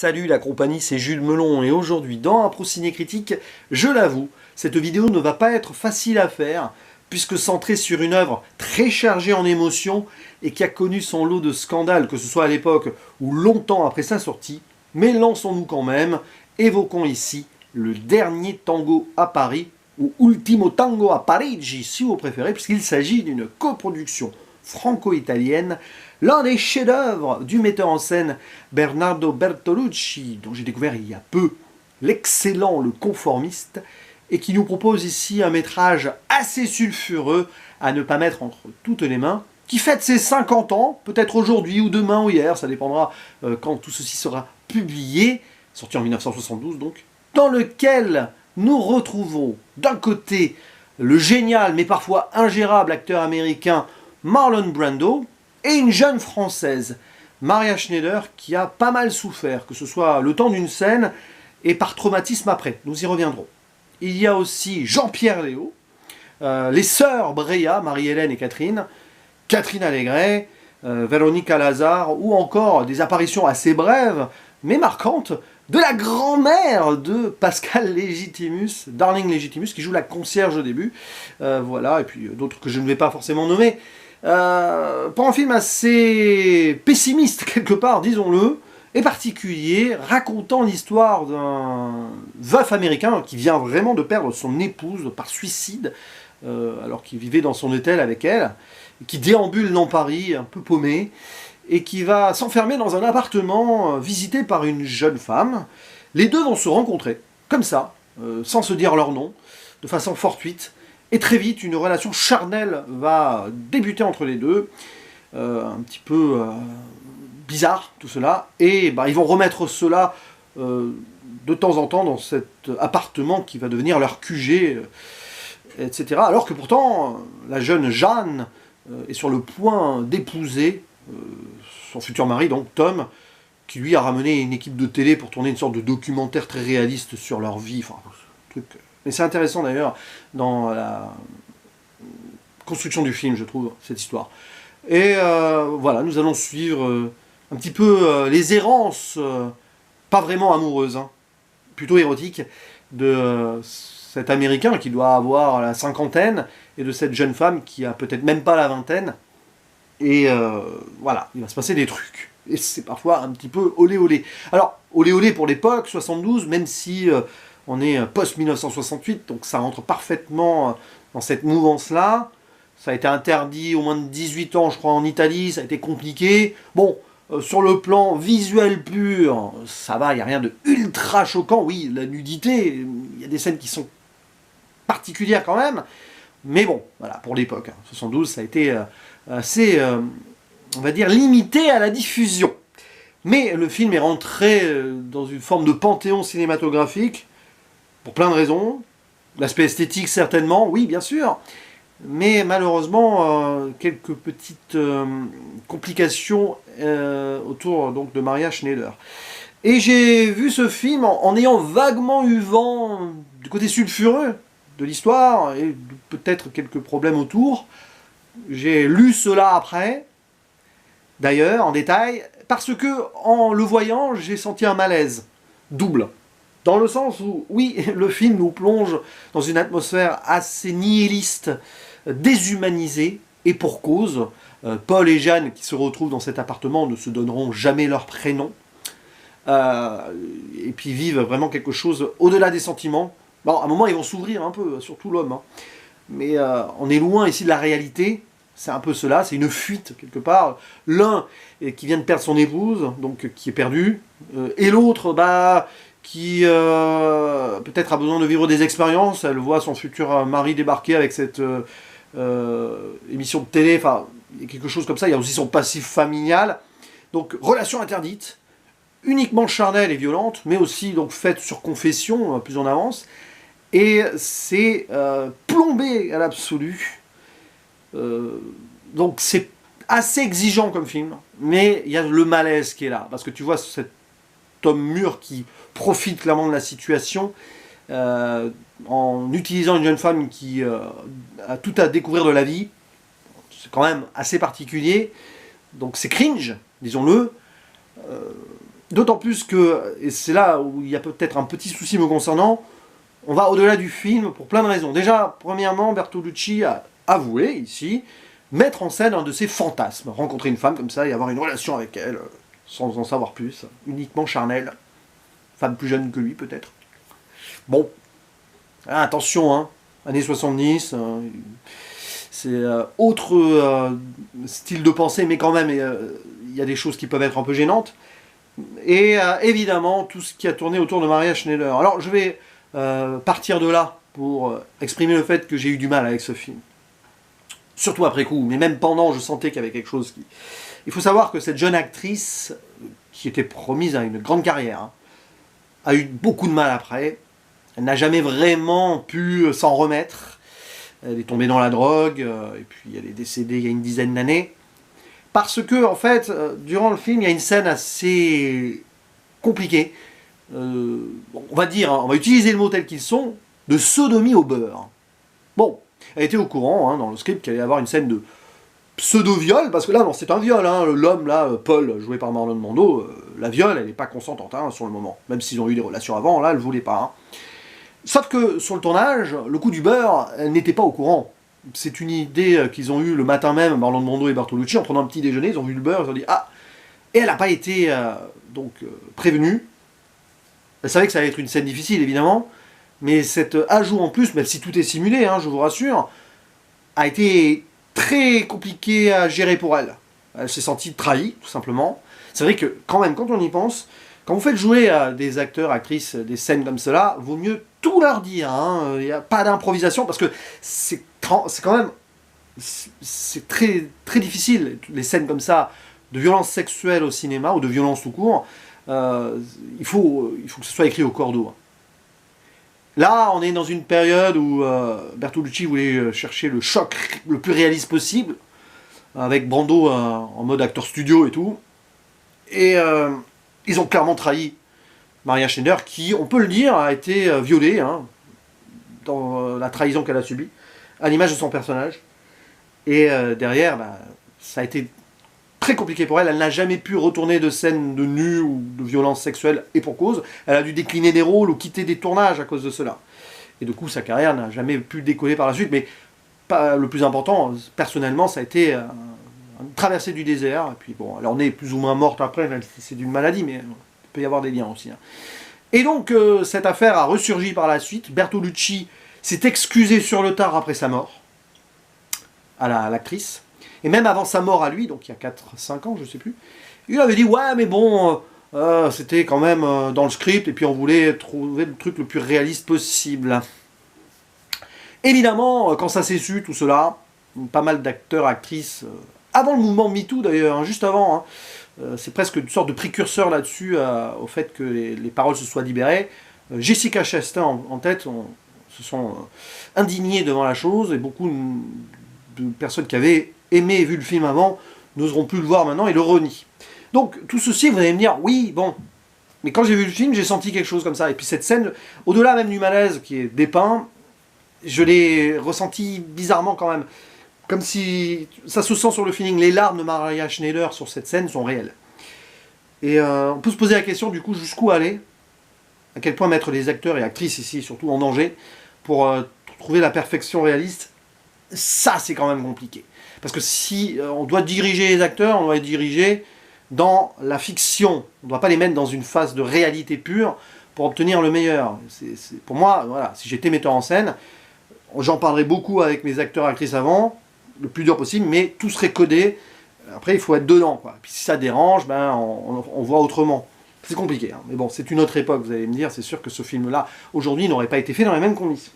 Salut la compagnie, c'est Jules Melon et aujourd'hui dans Impro Ciné Critique, je l'avoue, cette vidéo ne va pas être facile à faire puisque centrée sur une œuvre très chargée en émotions et qui a connu son lot de scandales, que ce soit à l'époque ou longtemps après sa sortie, mais lançons-nous quand même, évoquons ici le dernier tango à Paris, ou Ultimo Tango a Parigi si vous préférez, puisqu'il s'agit d'une coproduction franco-italienne, l'un des chefs-d'œuvre du metteur en scène Bernardo Bertolucci, dont j'ai découvert il y a peu l'excellent Le Conformiste, et qui nous propose ici un métrage assez sulfureux à ne pas mettre entre toutes les mains, qui fête ses 50 ans, peut-être aujourd'hui ou demain ou hier, ça dépendra quand tout ceci sera publié, sorti en 1972 donc, dans lequel nous retrouvons d'un côté le génial mais parfois ingérable acteur américain Marlon Brando, et une jeune française, Maria Schneider, qui a pas mal souffert, que ce soit le temps d'une scène et par traumatisme après. Nous y reviendrons. Il y a aussi Jean-Pierre Léaud, les sœurs Breillat, Marie-Hélène et Catherine, Catherine Allégret, Véronica Lazar, ou encore des apparitions assez brèves, mais marquantes, de la grand-mère de Pascal Légitimus, Darling Légitimus, qui joue la concierge au début. Voilà, et puis d'autres que je ne vais pas forcément nommer. Pour un film assez pessimiste quelque part, disons-le, et particulier, racontant l'histoire d'un veuf américain qui vient vraiment de perdre son épouse par suicide, alors qu'il vivait dans son hôtel avec elle, qui déambule dans Paris, un peu paumé, et qui va s'enfermer dans un appartement visité par une jeune femme. Les deux vont se rencontrer, comme ça, sans se dire leur nom, de façon fortuite, et très vite, une relation charnelle va débuter entre les deux, un petit peu bizarre tout cela, et ils vont remettre cela de temps en temps dans cet appartement qui va devenir leur QG, etc. Alors que pourtant, la jeune Jeanne est sur le point d'épouser son futur mari, donc Tom, qui lui a ramené une équipe de télé pour tourner une sorte de documentaire très réaliste sur leur vie, enfin, truc. Mais c'est intéressant d'ailleurs dans la construction du film, je trouve, cette histoire. Et voilà, nous allons suivre un petit peu les errances, pas vraiment amoureuses, hein, plutôt érotiques, de cet Américain qui doit avoir la cinquantaine, et de cette jeune femme qui a peut-être même pas la vingtaine. Et voilà, il va se passer des trucs. Et c'est parfois un petit peu olé olé. Alors, olé olé pour l'époque, 72, même si on est post-1968, donc ça rentre parfaitement dans cette mouvance-là. Ça a été interdit au moins de 18 ans, je crois, en Italie, ça a été compliqué. Bon, sur le plan visuel pur, ça va, il n'y a rien de ultra choquant. Oui, la nudité, il y a des scènes qui sont particulières quand même. Mais bon, voilà, pour l'époque, 72, ça a été assez, on va dire, limité à la diffusion. Mais le film est rentré dans une forme de panthéon cinématographique, pour plein de raisons. L'aspect esthétique, certainement, oui, bien sûr. Mais malheureusement, quelques petites complications autour donc, de Maria Schneider. Et j'ai vu ce film en ayant vaguement eu vent du côté sulfureux de l'histoire, et peut-être quelques problèmes autour. J'ai lu cela après, d'ailleurs, en détail, parce que, en le voyant, j'ai senti un malaise double. Dans le sens où, oui, le film nous plonge dans une atmosphère assez nihiliste, déshumanisée, et pour cause. Paul et Jeanne, qui se retrouvent dans cet appartement, ne se donneront jamais leur prénom. Et puis vivent vraiment quelque chose au-delà des sentiments. Bon, à un moment, ils vont s'ouvrir un peu, surtout l'homme. Hein. Mais on est loin ici de la réalité. C'est un peu cela, c'est une fuite quelque part. L'un qui vient de perdre son épouse, donc qui est perdu, et l'autre, qui peut-être a besoin de vivre des expériences. Elle voit son futur mari débarquer avec cette émission de télé, enfin, il y a quelque chose comme ça. Il y a aussi son passif familial. Donc, relation interdite, uniquement charnelle et violente, mais aussi donc faite sur confession, plus en avance. Et c'est plombé à l'absolu. Donc c'est assez exigeant comme film, mais il y a le malaise qui est là, parce que tu vois cet homme mûr qui profite clairement de la situation, en utilisant une jeune femme qui a tout à découvrir de la vie. C'est quand même assez particulier, donc c'est cringe, disons-le. D'autant plus que, et c'est là où il y a peut-être un petit souci me concernant, on va au-delà du film pour plein de raisons. Déjà, premièrement, Bertolucci a avoué ici mettre en scène un de ses fantasmes, rencontrer une femme comme ça et avoir une relation avec elle, sans en savoir plus, uniquement charnelle. Femme plus jeune que lui peut-être. Bon, attention, hein, années 70, c'est autre style de pensée, mais quand même, il y a des choses qui peuvent être un peu gênantes. Et évidemment, tout ce qui a tourné autour de Maria Schneider. Alors, je vais partir de là pour exprimer le fait que j'ai eu du mal avec ce film. Surtout après coup, mais même pendant, je sentais qu'il y avait quelque chose qui... Il faut savoir que cette jeune actrice, qui était promise à une grande carrière, hein, a eu beaucoup de mal après. Elle n'a jamais vraiment pu s'en remettre. Elle est tombée dans la drogue, et puis elle est décédée il y a une dizaine d'années. Parce que, en fait, durant le film, il y a une scène assez compliquée. On va dire, hein, on va utiliser le mot tel qu'ils sont, de sodomie au beurre. Bon, elle était au courant, hein, dans le script, qu'il allait y avoir une scène de pseudo-viol, parce que là, non, c'est un viol, hein, l'homme, là, Paul, joué par Marlon Brando, la viol, elle n'est pas consentante, hein, sur le moment. Même s'ils ont eu des relations avant, là, elle ne voulait pas. Hein. Sauf que, sur le tournage, le coup du beurre, elle n'était pas au courant. C'est une idée qu'ils ont eue le matin même, Marlon Brando et Bertolucci, en prenant un petit déjeuner, ils ont vu le beurre, ils ont dit « Ah !» Et elle n'a pas été, prévenue. Elle savait que ça allait être une scène difficile, évidemment, mais cet ajout en plus, même si tout est simulé, hein, je vous rassure, a été très compliqué à gérer pour elle. Elle s'est sentie trahie, tout simplement. C'est vrai que, quand même, quand on y pense, quand vous faites jouer à des acteurs, actrices, des scènes comme cela, vaut mieux tout leur dire. Il n'y a pas d'improvisation, parce que c'est quand même... C'est très, très difficile, les scènes comme ça, de violence sexuelle au cinéma, ou de violence tout court. Il faut que ce soit écrit au cordeau. Là, on est dans une période où Bertolucci voulait chercher le choc le plus réaliste possible, avec Brando en mode acteur studio et tout. Et ils ont clairement trahi Maria Schneider, qui, on peut le dire, a été violée, hein, dans la trahison qu'elle a subie, à l'image de son personnage. Et derrière, ça a été très compliqué pour elle. Elle n'a jamais pu retourner de scènes de nu ou de violence sexuelle, et pour cause. Elle a dû décliner des rôles ou quitter des tournages à cause de cela. Et du coup, sa carrière n'a jamais pu décoller par la suite. Mais pas le plus important, personnellement, ça a été une traversée du désert. Et puis bon, elle en est plus ou moins morte après, même si c'est d'une maladie, mais il peut y avoir des liens aussi. Hein. Et donc, cette affaire a ressurgi par la suite. Bertolucci s'est excusé sur le tard après sa mort, à l'actrice. Et même avant sa mort à lui, donc il y a 4-5 ans, je ne sais plus, il avait dit « Ouais, mais bon, c'était quand même dans le script, et puis on voulait trouver le truc le plus réaliste possible. » Évidemment, quand ça s'est su, tout cela, pas mal d'acteurs, actrices, avant le mouvement MeToo d'ailleurs, hein, juste avant, hein, c'est presque une sorte de précurseur là-dessus, au fait que les paroles se soient libérées. Jessica Chastain en tête, se sont indignés devant la chose, et beaucoup de personnes qui avaient aimé et vu le film avant n'oseront plus le voir maintenant et le renient. Donc tout ceci, vous allez me dire, oui, bon, mais quand j'ai vu le film, j'ai senti quelque chose comme ça. Et puis cette scène, au-delà même du malaise qui est dépeint, je l'ai ressenti bizarrement quand même. Comme si, ça se sent sur le feeling, les larmes de Maria Schneider sur cette scène sont réelles. Et on peut se poser la question du coup, jusqu'où aller, à quel point mettre les acteurs et actrices ici, surtout en danger, pour trouver la perfection réaliste. Ça, c'est quand même compliqué. Parce que si on doit diriger les acteurs, on doit les diriger dans la fiction. On ne doit pas les mettre dans une phase de réalité pure pour obtenir le meilleur. Pour moi, voilà, si j'étais metteur en scène, j'en parlerais beaucoup avec mes acteurs et actrices avant, le plus dur possible, mais tout serait codé. Après, il faut être dedans, quoi. Puis si ça dérange, ben, on voit autrement. C'est compliqué, hein. Mais bon, c'est une autre époque, vous allez me dire. C'est sûr que ce film-là, aujourd'hui, n'aurait pas été fait dans les mêmes conditions.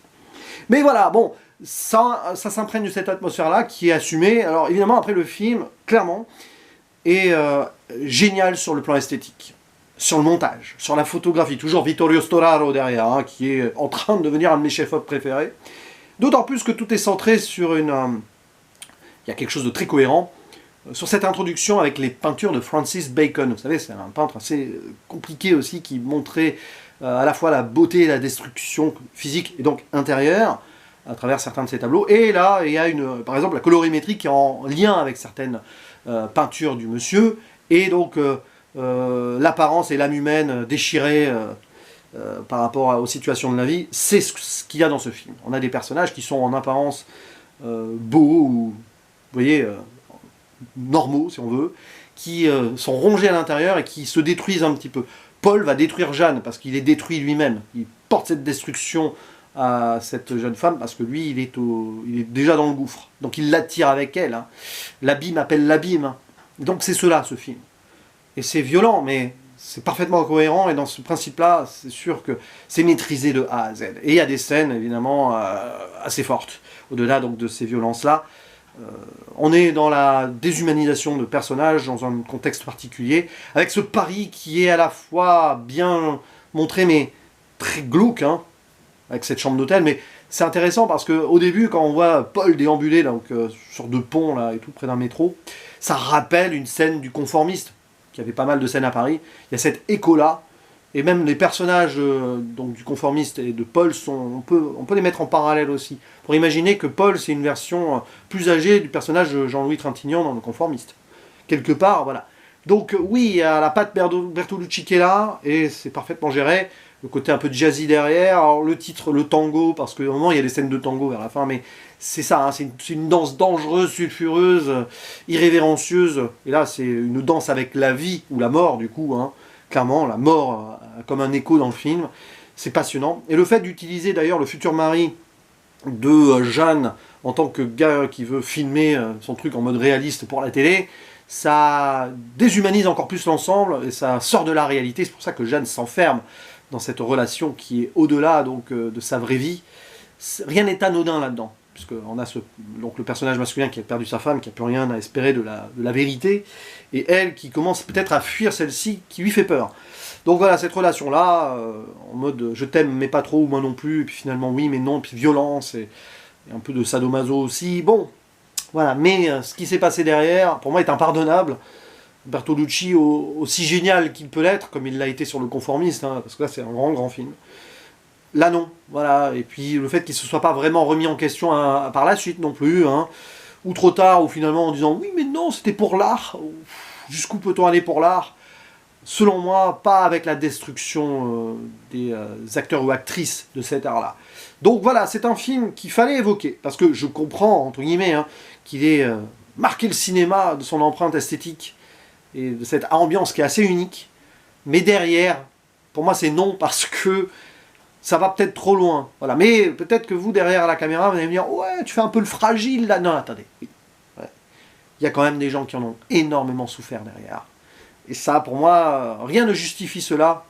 Mais voilà, bon, ça s'imprègne de cette atmosphère-là qui est assumée. Alors évidemment, après le film, clairement, est génial sur le plan esthétique, sur le montage, sur la photographie. Toujours Vittorio Storaro derrière, hein, qui est en train de devenir un de mes chefs-op préférés. D'autant plus que tout est centré sur une... il y a quelque chose de très cohérent, sur cette introduction avec les peintures de Francis Bacon. Vous savez, c'est un peintre assez compliqué aussi, qui montrait à la fois la beauté et la destruction physique, et donc intérieure, à travers certains de ces tableaux. Et là, il y a par exemple la colorimétrie qui est en lien avec certaines peintures du monsieur, et donc l'apparence et l'âme humaine déchirée par rapport aux situations de la vie. C'est ce qu'il y a dans ce film. On a des personnages qui sont en apparence beaux, ou, vous voyez, normaux si on veut, qui sont rongés à l'intérieur et qui se détruisent un petit peu. Paul va détruire Jeanne parce qu'il est détruit lui-même. Il porte cette destruction à cette jeune femme parce que lui, il est déjà dans le gouffre. Donc il l'attire avec elle. Hein. L'abîme appelle l'abîme. Hein. Donc c'est cela, ce film. Et c'est violent, mais c'est parfaitement cohérent. Et dans ce principe-là, c'est sûr que c'est maîtrisé de A à Z. Et il y a des scènes, évidemment, assez fortes. Au-delà donc de ces violences-là. On est dans la déshumanisation de personnages dans un contexte particulier, avec ce Paris qui est à la fois bien montré, mais très glauque, hein, avec cette chambre d'hôtel. Mais c'est intéressant parce qu'au début, quand on voit Paul déambuler donc, sur deux ponts là, et tout près d'un métro, ça rappelle une scène du Conformiste, qui avait pas mal de scènes à Paris. Il y a cet écho-là, et même les personnages donc, du Conformiste et de Paul, on peut les mettre en parallèle aussi. Pour imaginer que Paul, c'est une version plus âgée du personnage de Jean-Louis Trintignant dans le Conformiste. Quelque part, voilà. Donc oui, il y a la patte Bertolucci qui est là, et c'est parfaitement géré. Le côté un peu jazzy derrière. Alors le titre, le tango, parce qu'au moment, il y a des scènes de tango vers la fin, mais c'est ça, hein, c'est une danse dangereuse, sulfureuse, irrévérencieuse. Et là, c'est une danse avec la vie, ou la mort, du coup, hein. Clairement, la mort comme un écho dans le film, c'est passionnant. Et le fait d'utiliser d'ailleurs le futur mari de Jeanne en tant que gars qui veut filmer son truc en mode réaliste pour la télé, ça déshumanise encore plus l'ensemble et ça sort de la réalité. C'est pour ça que Jeanne s'enferme dans cette relation qui est au-delà donc de sa vraie vie. Rien n'est anodin là-dedans, puisqu'on a donc le personnage masculin qui a perdu sa femme, qui n'a plus rien à espérer de la vérité, et elle qui commence peut-être à fuir celle-ci qui lui fait peur. Donc voilà, cette relation-là, en mode je t'aime mais pas trop, ou moi non plus, et puis finalement oui mais non, puis violence, et un peu de sadomaso aussi, bon, voilà, mais ce qui s'est passé derrière, pour moi, est impardonnable. Bertolucci, aussi génial qu'il peut l'être, comme il l'a été sur Le Conformiste, hein, parce que là c'est un grand grand film. Là non, voilà, et puis le fait qu'il ne se soit pas vraiment remis en question par la suite non plus, hein, ou trop tard, ou finalement en disant oui mais non, c'était pour l'art, jusqu'où peut-on aller pour l'art? Selon moi, pas avec la destruction des acteurs ou actrices de cet art-là. Donc voilà, c'est un film qu'il fallait évoquer, parce que je comprends, entre guillemets, hein, qu'il ait marqué le cinéma de son empreinte esthétique, et de cette ambiance qui est assez unique, mais derrière, pour moi c'est non, parce que ça va peut-être trop loin. Voilà. Mais peut-être que vous, derrière la caméra, vous allez me dire « Ouais, tu fais un peu le fragile, là. » Non, attendez. Oui. Ouais. Il y a quand même des gens qui en ont énormément souffert derrière. Et ça, pour moi, rien ne justifie cela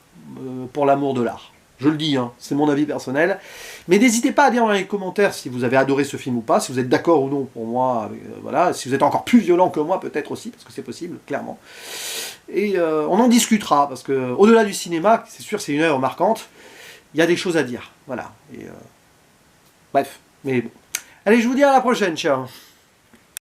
pour l'amour de l'art. Je le dis, hein, c'est mon avis personnel. Mais n'hésitez pas à dire dans les commentaires si vous avez adoré ce film ou pas, si vous êtes d'accord ou non pour moi. Voilà. Si vous êtes encore plus violent que moi, peut-être aussi, parce que c'est possible, clairement. Et on en discutera, parce que au-delà du cinéma, c'est sûr, c'est une œuvre marquante. Il y a des choses à dire, voilà. Et bref, mais bon. Allez, je vous dis à la prochaine, ciao.